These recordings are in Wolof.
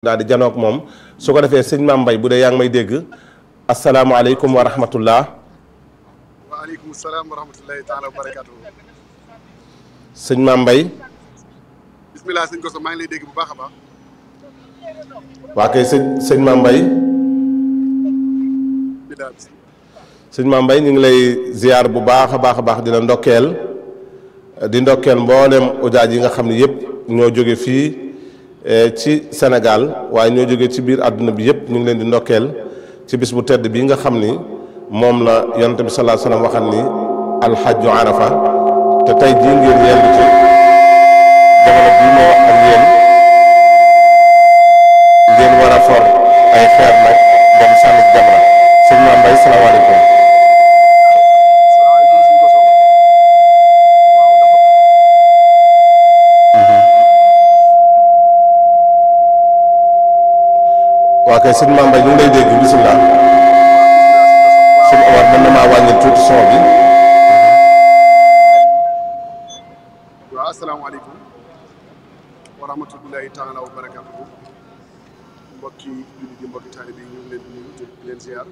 daal di janoog moom su ko defee sëñ Mame Mbaye bu dee yaa ngi may dégg asalaamaaleykum wa rahmatullah. waaleykum salaam wa rahmatullahi taala wa barakaatu. sëñ Mame Mbaye. bisimilah sëñ Koso maa ngi lay dégg bu baax a baax. waa kay sëñ Mame Mbaye. sëñ Mame Mbaye ñu ngi lay ziar bu baax a baax di la ndokkeel mboolem ujaaj yi nga xam ne yëpp ñoo jóge fii ci Sénégal waaye ñoo jóge ci biir àdduna bi yëpp ñu ngi leen di ndokkeel ci bis bu tedd bii nga xam ni moom la yonent bi sallallahu alayhi wa sallam waxal ni alxajju arafa te tey jii ngeen yenn ci jamono bii moo wax ak yéen ngeen war a for ay xeer nag dem sànni jamra sëñ Mame Mbaye salaamaaleykum. waa kay sëñ Mame Mbaye ñu ngi lay dégg bisimilah sëñ Omar mën na maa wàññil tuuti son bi. waaw asalaamaaleykum wa rahmatullahi taala wa barakatuhu mbokki jullit yi mbokki taalibe yi ñu ngi leen di nuyu di leen ziar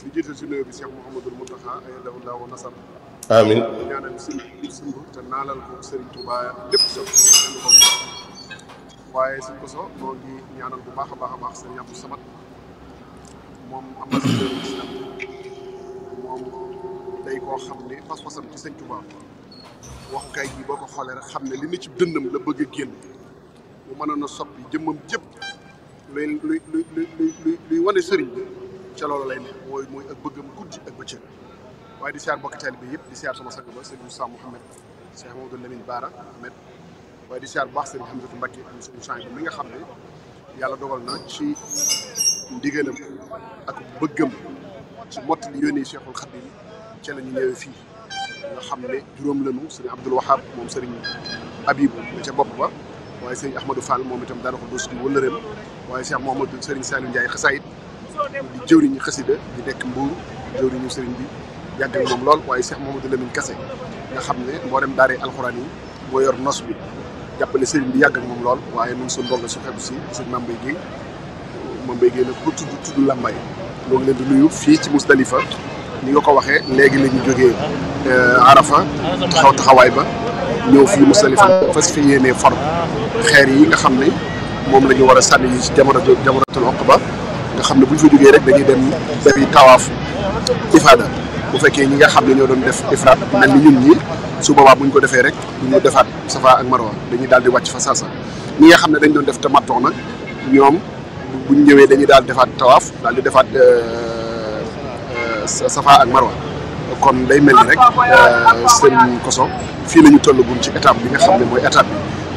di jiital si nuyoo bi Cheikh Mouhamadul Mountakha ayyadahu llaahu wa nasar amiin ñaanal si sumb te naalal ko Serigne Touba lépp so waaye suñ ko so moo ngi ñaanal bu baax a baax sëriñ Abdou Samad moom ambassadeur islam moom day koo xam ne pas-pasam ci sëñ Touba waxukaay gi boo ko xoolee rek xam ne li ne ci dënnam la bëgg a génn mu mënoon a soppi jëmmam jëpp luy wane sëriñ bi ca loolu lay ne mooy ak bëggam guddi ak bëccëg waaye di siyaar mbokki taalibe bi yëpp di siyaar sama sang ba sëñ Moussa Mouhamed Cheikh Mamadou Lamine Bara Ahmed waaye di siyaar bu baax sëriñ Hamdou Mbacké suñu sang bi mi nga xam ne yàlla dogal na ci ndigalam ak bëggam ci mottali yónnee Cheikhul Khadim ca la ñu ñëwee fii nga xam ne juróom lañu sëriñ Abdoul Wahab moom sëriñ Habibou la ca bopp ba waaye sëriñ Ahmadou Fall moom itam daana ko dos di wëllëreem waaye Cheikh Mouhamadou sëriñ Saliou Ndiaye xasaayit di jëwriñu xasida di nekk Mbuur jëwriñu sëriñ bi yàgg ak moom lool waaye Cheikh Mouhamadou Lamine Kassé nga xam ne moo dem daaree alxuraan yi moo yor nos bi jàppale sëriñ bi yàgg ak moom lool waaye nun suñ ndongo su xebu si sëñ Mame Mbaye Guèye nag ku tudd Lambaye moo ngi leen di nuyu fii ci Musdalifa ni nga ko waxee léegi la ñu jógee Arafa taxawaay ba ñëw fii Musdalifa fas fi yéenee for xeer yi nga xam ne moom la ñu war a sànni yi ci jamratul Aqaba nga xam ne bu ñu fa jógee rek dañuy dem defi tawaaf ifaada bu fekkee ñi nga xam ne ñoo doon def ifraat mel ni ñun ñi su boobaa bu ñu ko defee rek ñu defaat Safa ak Marwa dañuy daal di wàcc fa saasa ñi nga xam ne dañ doon def tamattu nag ñoom bu ñu ñëwee dañuy daal di defaat tawaaf daal di defaat Safa ak Marwa kon day mel ni rek sëriñ Koso fii la ñu tollagum ci étape bi nga xam ne mooy étape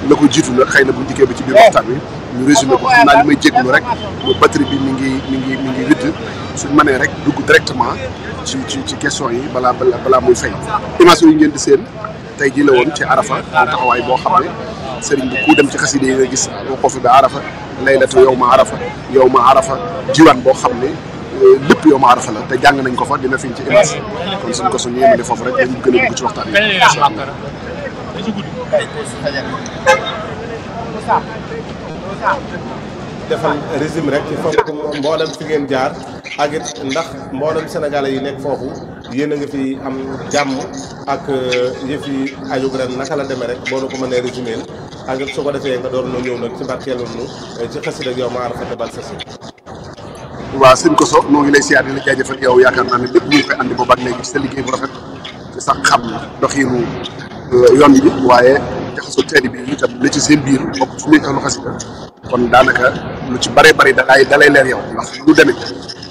bi la ko jiitu nag xëy na bu ñu dikkee ba ci biir waxtaan bi ñu résumé ko xam naa li may jégalu rek batterie bi mi ngi witt suñ mënee rek dugg directement ci question yi balaa muy fay image yi ngeen di seen tey jii la woon ci Arafa mu taxawaay boo xam ne sëriñ bi ku dem ci xaside yi nga gis waqoofi bi Arafa laylatu yawma Arafa jiwaan boo xam ne lépp yawma Arafa la te jàng nañ ko fa dina fiñ ci image kon suñ ko suñu yéemale foofu rek dañu gën a dugg ci waxtaan bi defal résumé rek ci foofu mboolem fi ngeen jaar ak it ndax mboolem sénégalais yi nekk foofu yéen a nga fi am jàmm ak yëf yi aju ren naka la demee rek boo na ko mënee résumé ak it su ko defee nga door na ñëw nag ci barkeelul nu ci xasida ak yow ma Arafa te bal sa si. waaw sëñ Koso moo ngi lay siyaar di la jaajëfal yow yaakaar naa ne lépp ñu ngi koy andi boobu ak léegi sa liggéey bu rafet te sax xam doxiinu yoon bi waaye jaxasoo teedi bi itam la ci seen biir bokk fu muy lu xasida kon daanaka lu ci bëree bëri dalay leer yow ndax lu demee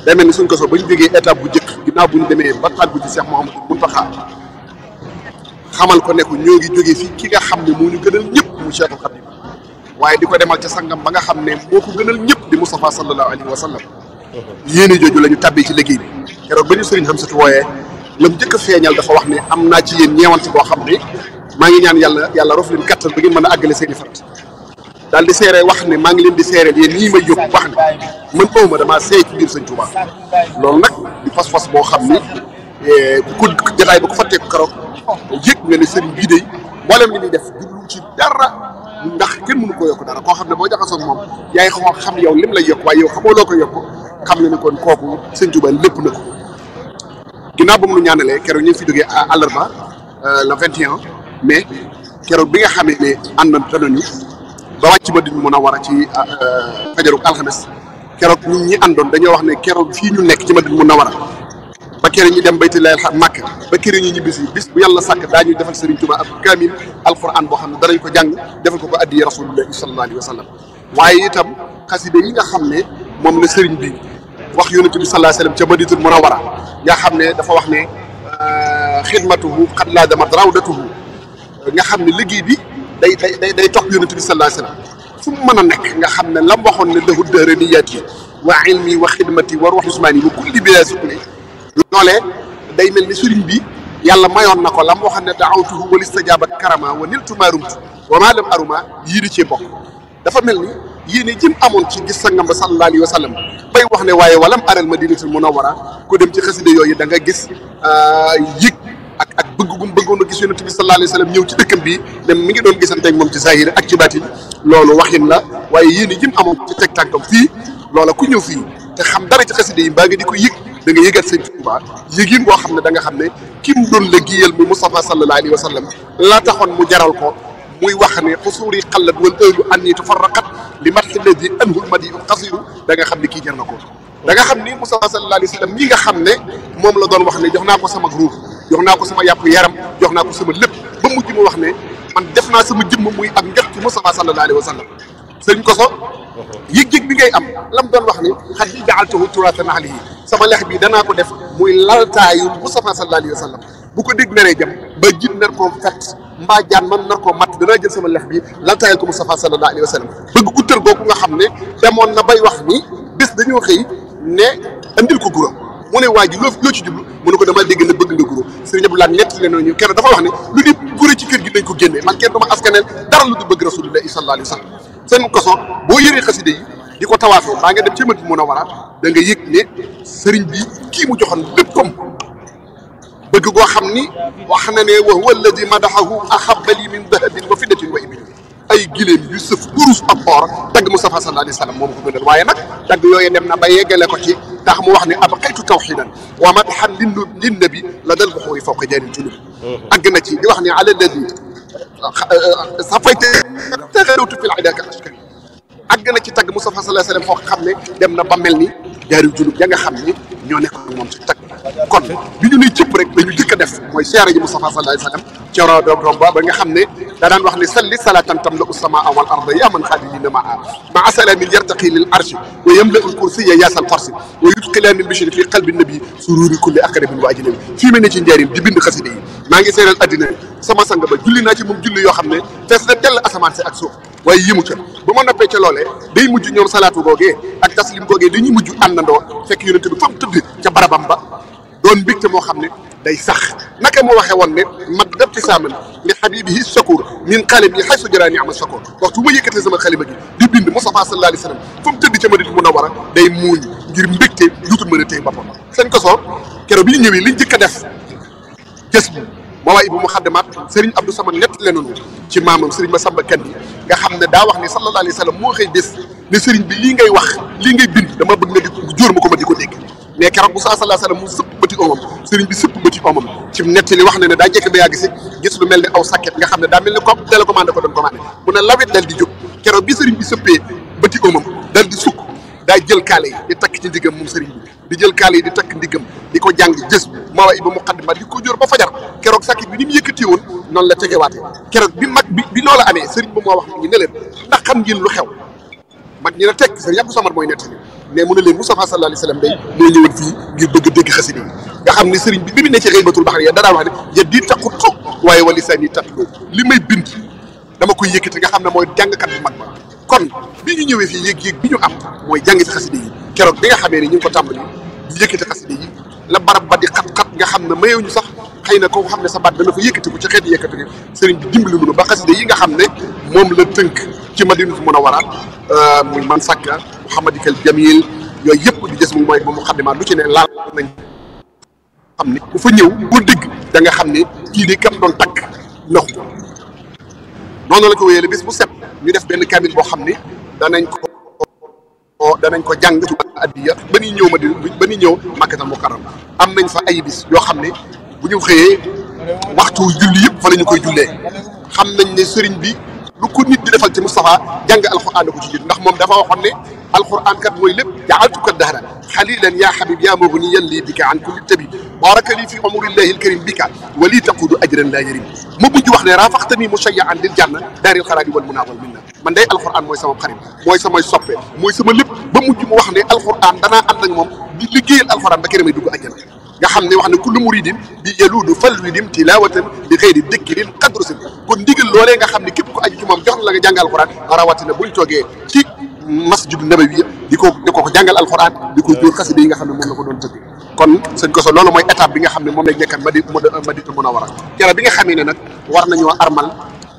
day mel ni suñ Koso ba ñu jógee étape bu njëkk ginnaaw bu ñu demee ba tàggu ci Cheikh Mouhamadou Mountakha xamal ko ne ko ñoo ngi jógee fii ki nga xam ne moo ñu gënal ñëpp mu Cheikhul Khadim waaye di ko demal ca sangam ba nga xam ne moo ko gënal ñëpp di Moustapha sallallahu alayhi wa sallam yéene jooju la ñu tàbbee ci liggéey bi keroog ba ñu sëriñ Hamsatu wooyee la mu njëkk a feeñal dafa wax ne am naa ci yéen ñeewante boo xam ne maa ngi ñaan yàlla rof leen kattan ba ngeen mën a àggale seen i farat daal di seere wax ne maa ngi leen di seereel yéen ñii may yóbbu wax ne man awma damaa seey ci biir sëñ Touba loolu nag di fas-fas boo xam ni ku jataay ba ko fa teg keroog yëg nga ne sëriñ bii de mboolem li ñuy def jublu ci dara ndax kenn mënu ko yokk dara koo xam ne boo jaxasoo moom yaay xam yow lim lay yokk waaye yow xamoo loo ko yokk xam nga ne kon kooku sëñ Tuubaa lépp na ko ginnaaw ba mu nu ñaanalee keroog ñu ngi fi jógee àllarba le 21 mai keroog bi nga xamee ne àndante nañu ba wàcc Madina Munawwara ci fajaru alxames keroog ñun ñi àndoon dañoo wax ne keroog fii ñu nekk ci Madina Munawwara ba kere ñu dem baytullahi Makka ba kere ñu ñibbisi bis bu yàlla sàkk daañu defal Serigne Touba ab kaamil alquran boo xam ne danañ ko jàng defal ko addiya rasulullahi sallallahu alayhi wa sallam waaye itam xasida yi nga xam ne moom la Serigne bi wax yonent bi sallallahu alayhi wa sallam ca Madinatul Munawwara nga xam ne dafa wax ne xidmatuhu qad laadamat rawdatuhu nga xam ne liggéey bi day topp yonent bi sallallahu alayhi wa sallam fu mu mën a nekk nga xam ne lam waxoon ne lahu dahraniyati wa ilmi wa xidmati wa ruux usmaani wa kulli bila sukli loolee day mel ni sëriñ bi yàlla mayoon na ko lam waxoon ne daawtuhu wal istajaaba karama wa niltu ma rumtu wa ma lam aruma yii di cee bokk dafa mel ni yéene jëm amoon ci gis sangam ba sallallahu alayhi wa sallam bay wax ne waaye walam aral madinatul munawwara ku dem ci xasida yooyu da nga gis yëg ak bëgg gum bëggoon a gis yonent bi sallallahu alayhi wa sallam ñëw ci dëkkam bi dem mi ngi doon gisante ak moom ci zahir ak ci baatin loolu waxin la waaye yéene jëm amoon ci teg tànkam fii loola ku ñëw fii te xam dara ci xasida yi mbaa nga di ko yëg da nga yëgat sëñ Tuubaa yëgin boo xam ne da nga xam ne ki mu doon liggéeyal mu Mustafa sallallahu alayhi wa sallam la taxoon mu jaral ko muy wax ne xusuuri xallat wal ëllu anni tafarraqat li matxi ladi anhul madi u xasiru da nga xam ne kii jar na ko da nga xam ni Mustafa sallallahu alayhi wa sallam mii nga xam ne moom la doon wax ne jox naa ko sama ruux jox naa ko sama yàpp yaram jox naa ko sama lépp ba mujj mu wax ne man def naa sama jëmm muy ak njëkk ci Mustafa sallallahu alayhi wa sallam sëñ Koso yëg-yëg bi ngay am lam doon wax ni xat yi jaaltuhu turaatan alayhi sama lex bi danaa ko def muy laltaayu Mustafa sallallahu alayhi wa sallam bu ko dégg naree jëm ba jit nar koo fett mbaa jaan man nar koo matt danaa jël sama lex bi laltaayal ko Mustafa sallallahu alayhi wa sallam bëgg guttal googu nga xam ne demoon na bay wax ni bés dañoo xëy ne andil ko guro mu ne waa ji loo ci jublu mu ne ko dama dégg ne bëgg nga guro sëriñ Abdou Lahad nett leen ñu keroog dafa wax ne lu di guro ci kër gi dañ ko génnee man kenn duma askaneel dara lu du bëgg rasulullahi sallallahu alayhi wa sallam seen Koso boo yëree xaside yi di ko tawaafee baa nga dem ci Madina Munawwara da nga yëg ne sëriñ bi kii mu joxoon léppam bëgg goo xam ni wax na ne wa huwa alladi madahahu ahabali min dahabin wa fiddatin wa ibil ay giléem yu sëf urus ak or tagg Mustafa sallallahu alayhi wa sallam moom ko bindal waaye nag tagg yooyu dem na ba yeggale ko ci tax mu wax ne abqaytu tawxidan wa madhan lin nabi la dal buxuuri fawqa jaarin junub àgg na ci di wax ne ala alladi safayte taxawtu fil idaaka ashkari àgg na ci tagg Mustafa sallallahu alayhi wa sallam foo xam ne dem na ba mel ni jaari junub ya nga xam ne ñoo nekk moom ci tagg kon bi ñu ne cëpp rek dañu jëkk a def mooy siyaare ji Mustafa sallallahu alayhi wa sallam coro doom ba nga xam ne daa daan wax ne salli salatan tamla ussamaa wal arda yaa man xaalidina maa salaamin yartaqi lil arshi wa yamla'u l kursiyya yaasal farsi wa yutqilaani l bishri fi qalbi nabi sururi kulli aqrabin wa ajnabi fii mu ne ci njëriñ di bind xasida yi maa ngi seeral addina sama sang ba julli naa ci moom julli yoo xam ne fees na dell asamaan si ak suuf waaye yëmu ca ba ma noppee ca loolee day mujj ñoom salaatu googee ak taslim googee dañuy mujj àndandoo fekk yonente bi fa mu tëdd ca barabam ba doon mbégte moo xam ne day sax naka moo waxee woon ne mat dëpp saaman li habibihi shakur min qalbi haysu jara ni'ma shakur waxtu bu ma yëkkatee sama xalima gi di bind Mustafa sallallahu alayhi wa sallam fa mu tëdd ca Madina Munawwara day muuñ ngir mbégte duutul mën a téye boppam sëñ Koso keroog bi ñu ñëwee liñ jëkk a def jës bu Mawaahibu Muxaddamaat Serigne Abdou Samad nett lenoonu ci maamam Serigne Massamba Kanni nga xam ne daa wax ni sallallahu alayhi wa sallam moo xëy bés ne Serigne bi lii ngay wax lii ngay bind dama bëgg nga di jóor ma ko ma di ko dégg mais keroog bu sallallahu alayhi wa sallam mu sëpp bëti omam Serigne bi sëpp bëti omam ci nettali wax ne daa jekk ba yàgg si gis lu mel ni aw sakket nga xam ne daa mel ni ko télécommandé ko doon commandé mu ne lawet dal di jóg keroog bi Serigne bi sëppee bëti omam dal di sukk daa jël kaale yi di takk ci ndigam moom Serigne bi di jël kaale yi di takk ndigam di ko jàng jës Mawaahibu Muxaddamaat di ko jóor ba fajar keroog sakit bi ni mu yëkkati woon noonu la tegewaatee keroog bi mag bi loola amee sëriñ ba moo wax ñu ne leen ndax xam ngeen lu xew mag ñi ne tekk sëriñ Abdou Samad mooy nettali mais mu ne leen Mustafa sallallahu alayhi wa sallam day moo ñëwoon fii ngir bëgg a dégg xasida yi nga xam ne sëriñ bi mu ne ci Xaybatul Baxri danaa wax ne yeddi taqutu waaye wa lisaani tatlu li may bind dama koy yëkkati nga xam ne mooy jàngkat bu mag ba kon bi ñu ñëwee fii yëg-yëg bi ñu am mooy jàng fi xasida yi keroog bi nga xamee ne ñu ngi ko tàmbali di yëkkati xasida yi la barab ba di xat-xat nga xam ne mayewuñu sax xëy na koo xam ne sa baat dana fa yëkkatiku ci xeeti yëkkati sëriñ bi dimbali nu ba xasida yi nga xam ne moom la tënk ci Madinatu Munawwara muy man sakka Muhammadikal Jamil yooyu yëpp di gis mu mooy ba Muxaddamaat lu ci ne laal nañ xam ne bu fa ñëw boo dégg da nga xam ne kii di kam doon takk naxu noonu la ko wéyale bis bu set ñu def benn kamil boo xam ni danañ ko jàng ci addiya ba ñuy ñëw ba ñuy ñëw Makkatal Mukarrama am nañ fa ay bis yoo xam ne bu ñu xëyee waxtu julli yëpp fa la ñu koy jullee xam nañ ne sëriñ bi lu ko nit di defal ci Moustapha jàng alquran ko ci jiit ndax moom dafa waxoon ne alquran kat mooy lépp jaaltuka dahra xalilan yaa xabib yaa mughniyan lii bika an kulli tabib baraka lii fi umurillahi alkarim bika wa lii taqudu ajran laa yarim ma mujj wax ne rafaxtani mushayyan lil janna daaril xarabi wal munaa wal minna man day alquran mooy sama xarit mooy samay soppe mooy sama lépp ba mujj mu wax ne alquran danaa ànd ak moom di liggéeyal alquran ba kër may dugg àjjana nga xam ne wax ne kullu muridin bi yaluudu falwidim tilawatan bi xëyri dikkirin qadru sin kon ndigal loolee nga xam ne képp ko aju ci moom jox la nga jàng alquran rawatina buñ toogee ci masjidu nabawi di ko jàngal alquran di ko jóor xasida yi nga xam ne moom la ko doon tëgg kon sëñ Koso loolu mooy étape bi nga xam ne moom lañ nekkan Madinatul Munawwara keroog bi nga xamee ne nag war nañoo armal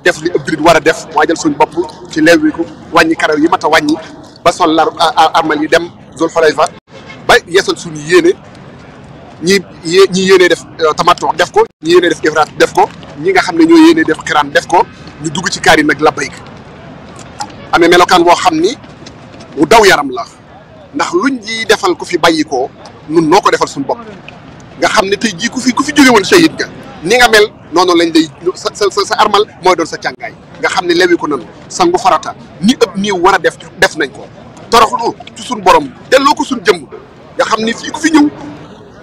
def li ëpp war a def waajal suñ bopp ci leewiku wàññi karaw yi mat a wàññi ba sol la armal yi dem Zul Xulayfa ba yeesal suñu yéene ñi yéenee def tamattu def ko ñi yéenee def ifraat def ko ñi nga xam ne ñoo yéenee def xiraan def ko ñu dugg ci kaar yi nag labbayk amee melokaan boo xam ni wu daw yaram la ndax luñ ji defal ku fi bàyyikoo nun noo ko defal suñu bopp nga xam ne tey jii ku fi jóge woon sayid nga ni nga mel noonu lañ lay sa armal mooy doon sa càngaay nga xam ne lewi ko nanu sangu farata ni ëpp nii war a def nañ ko toroxlu ci suñu borom delloo ko suñu jëmm nga xam ne fii ku fi ñëw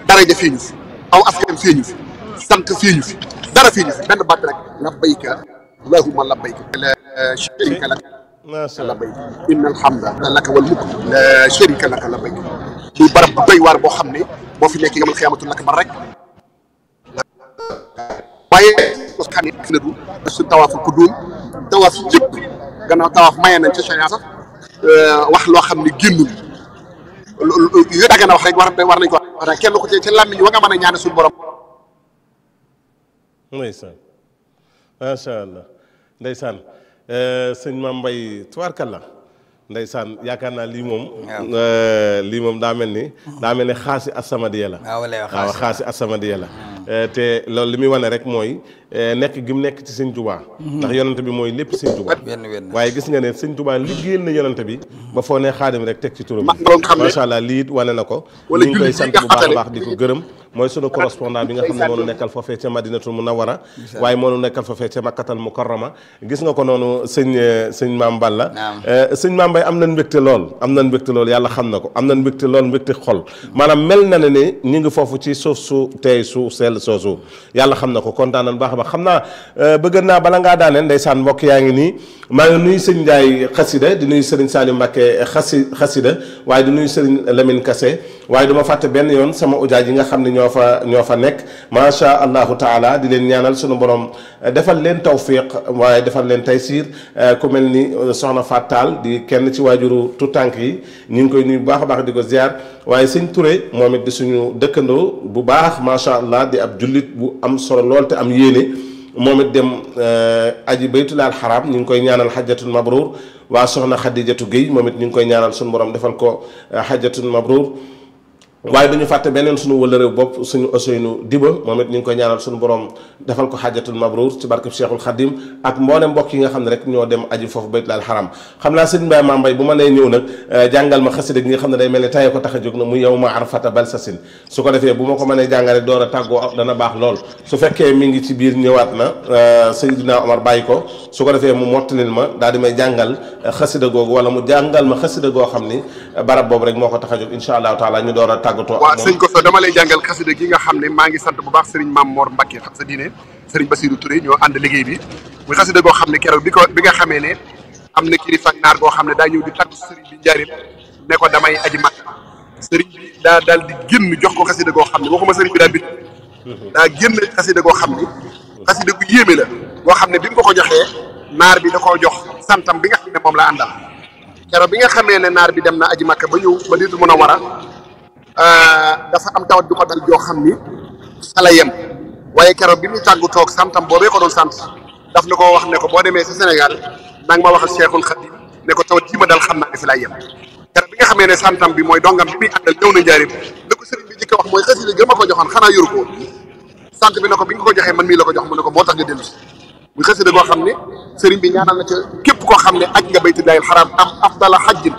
daraja feeñu fi aw askan feeñu fi sant feeñu fi dara feeñu fi benn baat rek labbayka allahumma labbayka la sharika lak labbayka inna alhamda laka wal mulk la sharika laka labbayka muy barab bu doy waar boo xam ne boo fi nekk yamal xiyaamatul akbar rek waaye xam ne na du suñ tawaaful ku dóom tawaaf yëpp gannaaw tawaaf mayee nañ ca charia sax wax loo xam ne génnul yu dagg na wax rek war nañ ko wax kenn ko ci làmmiñ wa nga mën a ñaan suñu borom. ndeysaan macha allah ndeysaan sëñ Mame Mbaye tubaarkalla ndeysaan yaakaar naa lii moom daa mel ni xaasi As-Samadiyya la. waaw xaasi As-Samadiyya la. te loolu li muy wane rek mooy nekk gi mu nekk ci sëñ Tuubaa ndax yonante bi mooy lépp sëñ Tuubaa waaye gis nga ne sëñ Tuubaa liggéeyal na yonante bi ba foo ne xaadim rek teg ci turam macha allah lii it wane na ko ñu ngi koy sant bu baax a baax di ko gërëm mooy sunu correspondant bi nga xam ne moo nu nekkal foofee ca Madinatul Munawwara waaye moo nu nekkal foofee ca Makkatal Mukarrama gis nga ko noonu sëñ Mame Balla sëñ Mame Mbaye am nañ mbégte lool yàlla xam na ko am nañ mbégte lool mbégte xol maanaam mel na ne ñu ngi foofu ci suuf su teey su sell soosu yàlla xam na ko kontaan nañ baax a baax xam naa bëgg naa bala ngaa daaneel ndeysaan mbokk yaa ngi nii maa ngi nuyu sëñ Ndiaye xasida di nuyu sëriñ Saliou Mbacké xasida waaye di nuyu sëriñ Lamine Kassé waaye du ma fàtte benn yoon sama ujaaj yi nga xam ne ñoo fa nekk macha allahu taala di leen ñaanal sunu borom defal leen tawfiq waaye defal leen taysiir ku mel ni soxna Fatal di kenn ci waajuru tutànk yi ñu ngi koy nuyu bu baax a baax di ko ziar waaye sëñ Touré moom it di suñu dëkkandoo bu baax macha allah di ab jullit bu am solo lool te am yéene moom it dem aji baytulaal xaraam ñu ngi koy ñaanal xajjatul mabruur waa soxna Xadijatu Guèye moom it ñu ngi koy ñaanal suñu borom defal ko xajjatul mabruur waaye duñu fàtte beneen suñu wëllëre bopp suñu Ousseynou Diba moom it ñu ngi koy ñaanal suñu borom defal ko xaajatul mabruur ci barkeb Cheikhul Khadim ak mboolem mbokk yi nga xam ne rek ñoo dem aji foofu baytul xaram xam naa sëñ Mbaye Mame Mbaye bu ma nee ñëw nag jàngal ma xasida gi nga xam ne day mel ni taye ko tax a jóg na mu yow ma arfata balsasin su ko defee bu ma ko mënee jàngale door a tàggoo dana baax lool su fekkee mi ngi ci biir ñëwaat na Seydina Omar bàyyi ko su ko defee mu mottalil ma daal di may jàngal xasida googu wala mu jàngal ma xasida goo xam ni barab boobu rek moo ko tax a jóg insha allahu taala ñu door a waaw sëñ Koso dama lay jàngal xasida gi nga xam ne maa ngi sant bu baax sëriñ Mame Mor Mbacké xam sa diine sëriñ Bassirou Touré ñoo ànd liggéey bi muy xasida goo xam ne keroog bi nga xamee ne am na kilifa ak naar goo xam ne daa ñëw di tàggu sëriñ bi njaarim ne ko damay aji mag sëriñ bi daa daal di génn jox ko xasida goo xam ne waxuma sëriñ bi daa bind daa génn xasida goo xam ne xasida gu yéeme la goo xam ne bi mu ko joxee naar bi da koo jox santam bi nga xam ne moom la àndal keroog bi nga xamee ne naar bi dem na aji makka ba ñëw ba diitu mën a war a dafa am tawat du ko dal joo xam ni fa la yem waaye keroog bi muy tàggu toog santam boobee ko doon sant daf na ko wax ne ko boo demee si Sénégal na nga ma waxal Cheikhul Khadim ne ko tawat ji ma dal xam naa ne fi lay yem keroog bi nga xamee ne santam bi mooy dongam bi muy àndal ñëw na njaarim la ko sëriñ bi jëkk wax mooy xasida ga ma ko joxoon xanaa yoru ko sant bi ne ko bi nga ko joxee man mii la ko jox mu ne ko moo tax nga dellu si muy xasida goo xam ne sëriñ bi ñaanal na ca képp koo xam ne aj nga baytullaahil xaraam am afdala xajjin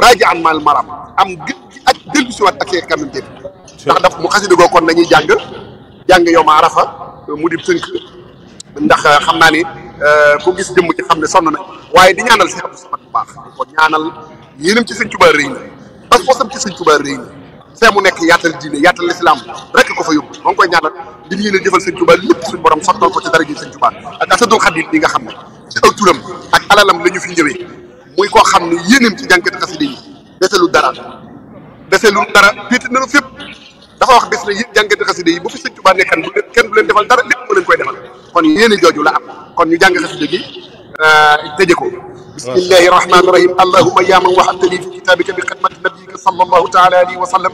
raaji an maal maram am gën ci aj dellu si waat ak see kamante bi ndax daf mu xasida goo kon dañuy jàng yow ma arafa mu di tënk ndax xam naa ni ku gis jëmm ci xam ne sonn na waaye di ñaanal si Abdou Samad bu baax di ko ñaanal yéenam ci sëñ Tuubaa rëy na parce que bosam ci sëñ Tuubaa rëy na fee mu nekk yaatal diine yaatal lislaam rek ko fa yóbbu moo ngi koy ñaanal li mu yéene jëfal sëñ Tuubaa lépp suñu borom sottal ko ci dara ji sëñ Tuubaa ak Asadul Xadim bi nga xam ne ci aw turam ak alalam la ñu fi ñëwee muy koo xam ne yéenam ci jànkati xasida yi deselu dara féete na fépp dafa wax bés ne yéen jànkati xasida yi bu fi sëñ Tuubaa nekkan du kenn du leen defal dara lépp moo leen koy defal kon yéene jooju la am kon ñu jàng xasida gi tëje ko bismillahi rahmani rahim allahumma ya man wahabtani fi kitabika bi xidmati nabiyika sallallahu taala alayhi wa sallam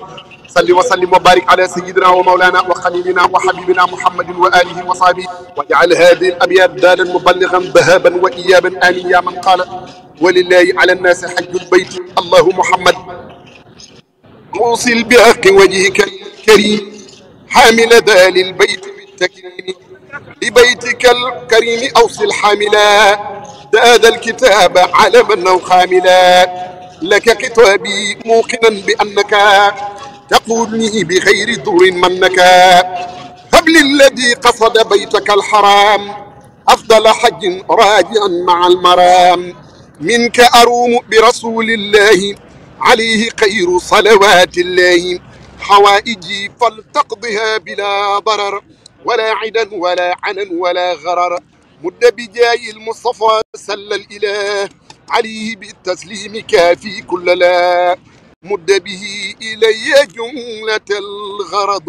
salli wa sallim wa barik ala sayyidina wa mawlana wa xalilina wa habibina muhammadin wa alihi wa sahbihi waj'al hadhihi al abyat dalan muballighan dhahaban wa iyaban amin ya man qala walillahi ala nnasi hajjul bayt allahu muhammad أوصل بحق وجهك الكريم حامل ذال البيت بالتكريم لبيتك الكريم أوصل حاملا هذا الكتاب علما أو خاملا لك كتابي موقنا بأنك تقولني بخير ضر منك هب للذي قصد بيتك الحرام أفضل حج راجعا مع المرام منك أروم برسول الله عليه خير صلوات الله حوائجي فلتقضها بلا ضرر ولا عدا ولا عنا ولا غرر مد بجاي المصطفى سل الإله عليه بالتسليم كافي كل لا مد به إلي جملة الغرض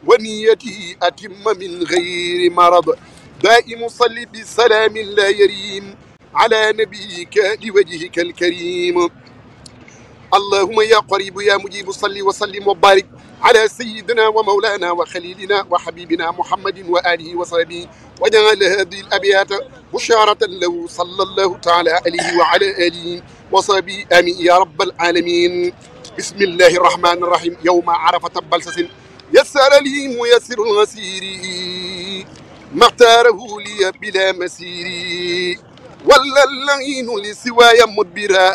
ونيتي أتم من غير مرض دائم صل بسلام لا يريم على نبيك لوجهك الكريم اللهم يا قريب يا مجيب صل وسلم وبارك على سيدنا ومولانا وخليلنا وحبيبنا محمد وآله وصحبه وجعل هذه الأبيات بشارة له صلى الله تعالى عليه وعلى آله وصحبه آمين يا رب العالمين بسم الله الرحمن الرحيم يوم عرفة بلسس يسر لي ميسر الغسير ما اختاره لي بلا مسير ولا اللعين لسواي مدبرا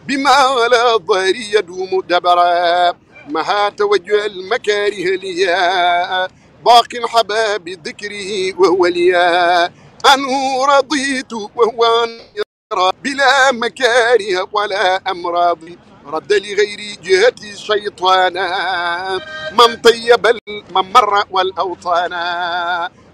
بما على ظهري يدوم دبرا مها توجه المكاره ليا باق حباب ذكره وهو ليا أنه رضيت وهو يرى بلا مكاره ولا أمراض رد لغير جهة الشيطان من طيب الممر والأوطان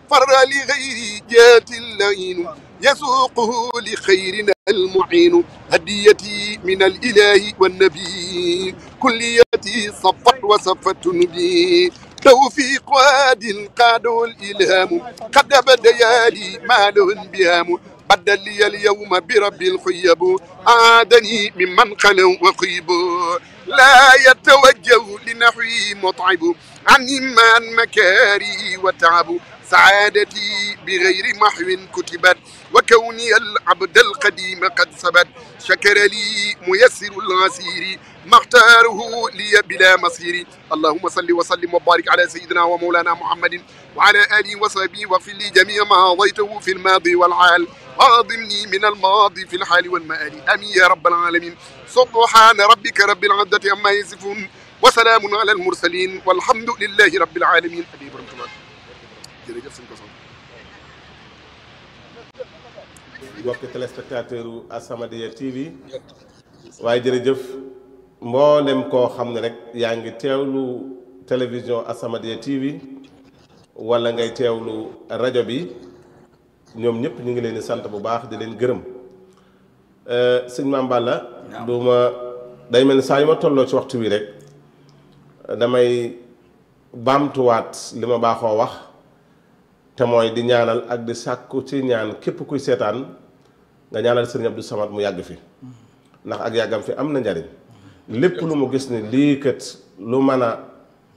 فر لغير جهة اللعين يسوقه لخيرنا المعين هديتي من الإله والنبي كليتي صفت وصفت نبي توفيق واد قاده الإلهام قد بدا لي ما له انبهام بدل لي اليوم برب الخيب عادني ممن خلوا وخيبوا لا يتوجه لنحوي مطعب عن إيمان مكاري وتعب سعادتي بغير محو كتبت وكوني العبد القديم قد ثبت شكر لي ميسر الغسير ما اختاره لي بلا مصير اللهم صل وسلم وبارك على سيدنا ومولانا محمد وعلى آله وصحبه واغفر لي جميع ما قضيته في الماضي والحال وأعظمني من الماضي في الحال والمآل آمين يا رب العالمين سبحان ربك رب العزة عما يصفون وسلام على المرسلين والحمد لله رب العالمين jërëjëf sëñ Koso. mbokki téléspectateur u As-Samadiyya TV waaye jërëjëf mboolem koo xam ne rek yaa ngi teewlu télévision As-Samadiyya TV wala ngay teewlu rajo bi ñoom ñëpp ñu ngi leen di sant bu baax di leen gërëm sëñ Mame Balla du ma day mel ni saa yu ma tolloo ci waxtu wi rek damay baamtuwaat li ma baaxoo wax te mooy di ñaanal ak di sàkku ci ñaan képp kuy seetaan nga ñaanal sëriñ Abdou Samad mu yàgg fi ndax ak yàggam fi am na njariñ lépp lu mu gis ni lii kat lu mën a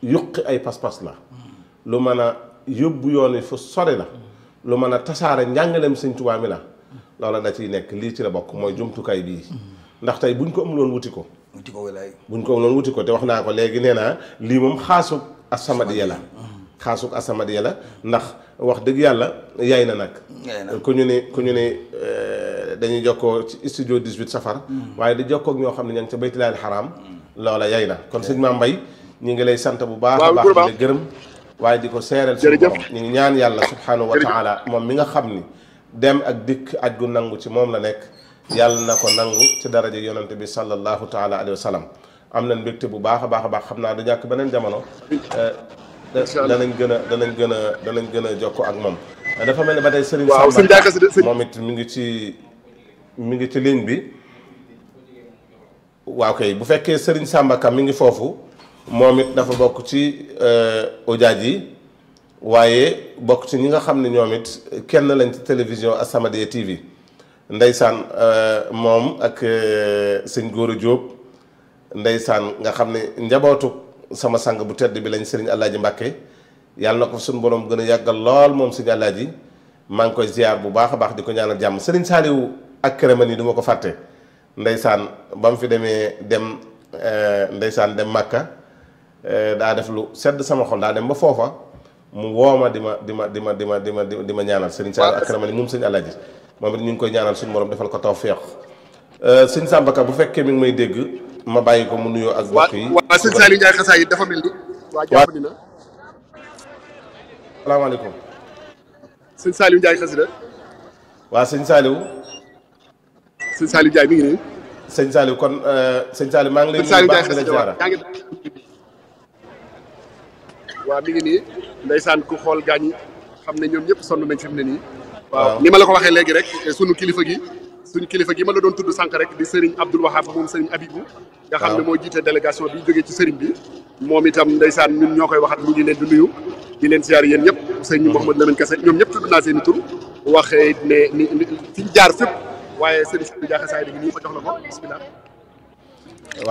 yuqi ay pas-pas la lu mën a yóbbu yoon wi fu sori la lu mën a tasaare njàngaleem sëñ Tuubaa mi la loola da ciy nekk lii ci la bokk mooy jumtukaay bii ndax tey buñ ko amuloon wuti ko buñ ko amuloon wuti ko te wax naa ko léegi nee naa lii moom xaasu As-Samadiyya la xaasuk As-Samadiyya la ndax wax dëgg yàlla yay na nag ku ñu ne dañuy jokkoo ci studio 18 safar waaye di jokkoo ak ñoo xam ne ña ngi ca Baytullaahil Haraam loola yay na kon sëñ Mame Mbaye ñu ngi lay sant bu baax a baax di la gërëm waaye di ko seereel suñu borom ñu ngi ñaan yàlla subhanahu wa taala moom mi nga xam ni dem ak dikk aj gu nangu ci moom la nekk yàlla na ko nangu ci daraja yonante bi sallallahu taala alayhi wa sallam am nañ mbégte bu baax a baax xam naa du ñàkk beneen jamono danañ gën a jokkoo ak moom dafa mel ne ba tey Serigne Samba moom it mi ngi ci ligne bi waaw kay bu fekkee Serigne Samba Ka mi ngi foofu moom it dafa bokk ci ujaaj yi waaye bokk ci ñi nga xam ne ñoom it kenn lañ ci télévision As-Samadiyya TV ndeysaan moom ak sëñ Góora Jóob ndeysaan nga xam ne njabootu sama sang bu tedd bi lañ sëriñ Alaaji Mbàkke yàlla na ko suñu borom gën a yàggal lool moom sëñ Alaaji maa ngi koy ziar bu baax a baax di ko ñaanal jàmm sëriñ Saaliwu ak këraman yi du ma ko fàtte ndeysaan ba mu fi dem ndeysaan Màkka daa def lu sedd sama xol daa dem ba foofa mu wooma di ma ñaanal sëriñ Saaliwu ak këraman yi moom sëñ Alaaji moom it ñu ngi koy ñaanal suñu borom defal ko tawfeex sëñ Samba Ka bu fekkee mi ngi may dégg ma bàyyi ko mu nuyoo ak mbokk yi. waaw sëñ Saliou Ndiaye xasaay yi dafa mel ni. waa jàpp ni na. salaamaaleykum. sëñ Saliou Ndiaye xasida. waa sëñ Saliou. sëñ Saliou Ndiaye mi ngi nii. sëñ Saliou kon sëñ Saliou maa ngi lay nuyu baax di la ziara. waaw mi ngi nii ndeysaan ku xool gaañ yi xam ne ñoom ñëpp sonn nañ fi mu ne nii. waaw ni ma la ko waxee léegi rek suñu kilifa gi ma la doon tudd sànq rek di Serigne Abdoul Wahab moom Serigne Abibou nga xam ne moo jiite délégation bi jógee ci Serigne bi moom itam ndeysaan ñun ñoo koy waxat mu ngi leen di nuyu di leen siyaar yéen ñëpp Serigne Mouhamadou Lamine Kassé ñoom ñëpp tudd naa seen i tur waxee ne ni fi ñu jaar fépp waaye Serigne Saliou Dia xasaay di nii ma jox la ko bismillah